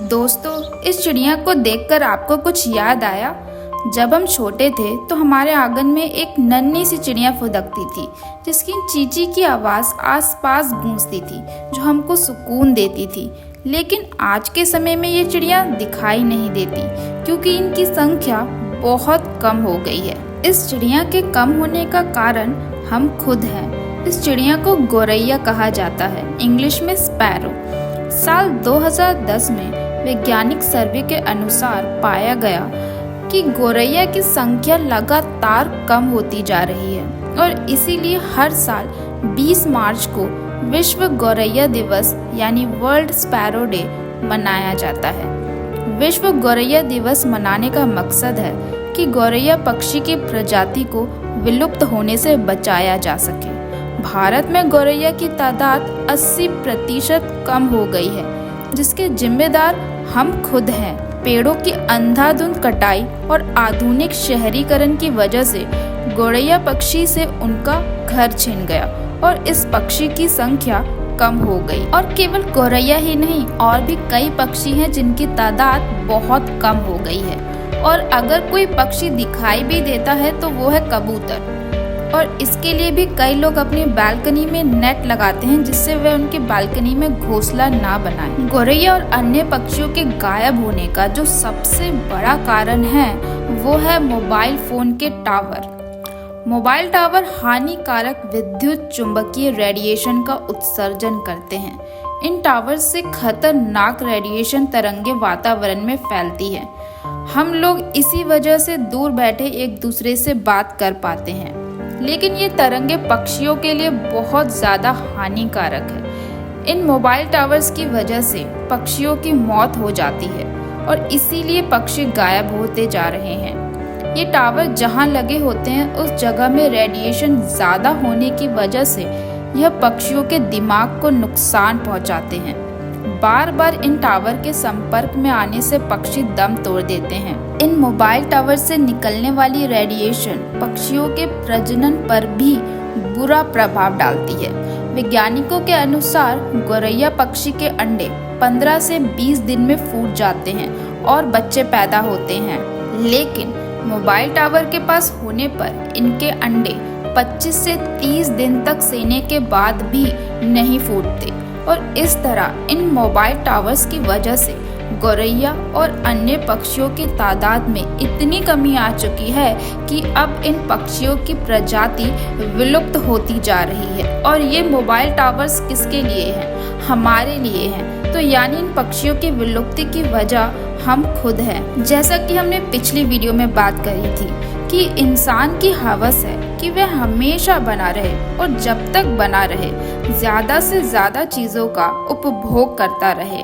दोस्तों, इस चिड़िया को देखकर आपको कुछ याद आया? जब हम छोटे थे तो हमारे आंगन में एक नन्ही सी चिड़िया फुदकती थी, जिसकी चींची की आवाज़ आसपास गूंजती थी, जो हमको सुकून देती थी। लेकिन आज के समय में ये चिड़िया दिखाई नहीं देती, क्योंकि इनकी संख्या बहुत कम हो गई है। इस चिड़िया के कम होने का कारण हम खुद हैं। इस चिड़िया को गौरैया कहा जाता है, इंग्लिश में स्पैरो। साल 2010 में वैज्ञानिक सर्वे के अनुसार पाया गया कि गौरैया की संख्या लगातार कम होती जा रही है और इसीलिए हर साल 20 मार्च को विश्व गौरैया दिवस यानी वर्ल्ड स्पैरो डे मनाया जाता है। विश्व गौरैया दिवस मनाने का मकसद है कि गौरैया पक्षी की प्रजाति को विलुप्त होने से बचाया जा सके। भारत में गौरैया की तादाद 80% कम हो गई है, जिसके जिम्मेदार हम खुद हैं। पेड़ों की अंधाधुंध कटाई और आधुनिक शहरीकरण की वजह से गौरैया पक्षी से उनका घर छिन गया और इस पक्षी की संख्या कम हो गई। और केवल गौरैया ही नहीं, और भी कई पक्षी हैं जिनकी तादाद बहुत कम हो गई है। और अगर कोई पक्षी दिखाई भी देता है तो वो है कबूतर। और इसके लिए भी कई लोग अपनी बालकनी में नेट लगाते हैं, जिससे वे उनकी बालकनी में घोंसला ना बनाएं। गौरैया और अन्य पक्षियों के गायब होने का जो सबसे बड़ा कारण है वो है मोबाइल फोन के टावर। मोबाइल टावर हानिकारक विद्युत चुंबकीय रेडिएशन का उत्सर्जन करते हैं। इन टावर से खतरनाक रेडिएशन तरंगे वातावरण में फैलती है। हम लोग इसी वजह से दूर बैठे एक दूसरे से बात कर पाते हैं, लेकिन ये तरंगे पक्षियों के लिए बहुत ज़्यादा हानिकारक है। इन मोबाइल टावर्स की वजह से पक्षियों की मौत हो जाती है और इसीलिए पक्षी गायब होते जा रहे हैं। ये टावर जहाँ लगे होते हैं उस जगह में रेडिएशन ज़्यादा होने की वजह से यह पक्षियों के दिमाग को नुकसान पहुँचाते हैं। बार बार इन टावर के संपर्क में आने से पक्षी दम तोड़ देते हैं। इन मोबाइल टावर से निकलने वाली रेडिएशन पक्षियों के प्रजनन पर भी बुरा प्रभाव डालती है। वैज्ञानिकों के अनुसार गौरैया पक्षी के अंडे 15 से 20 दिन में फूट जाते हैं और बच्चे पैदा होते हैं, लेकिन मोबाइल टावर के पास होने पर इनके अंडे 25 से 30 दिन तक सेने के बाद भी नहीं फूटते। और इस तरह इन मोबाइल टावर्स की वजह से गौरैया और अन्य पक्षियों की तादाद में इतनी कमी आ चुकी है कि अब इन पक्षियों की प्रजाति विलुप्त होती जा रही है। और ये मोबाइल टावर्स किसके लिए हैं? हमारे लिए हैं। तो यानी इन पक्षियों की विलुप्ति की वजह हम खुद हैं। जैसा कि हमने पिछली वीडियो में बात करी थी कि इंसान की हवस है कि वह हमेशा बना रहे और जब तक बना रहे ज़्यादा से ज़्यादा चीज़ों का उपभोग करता रहे।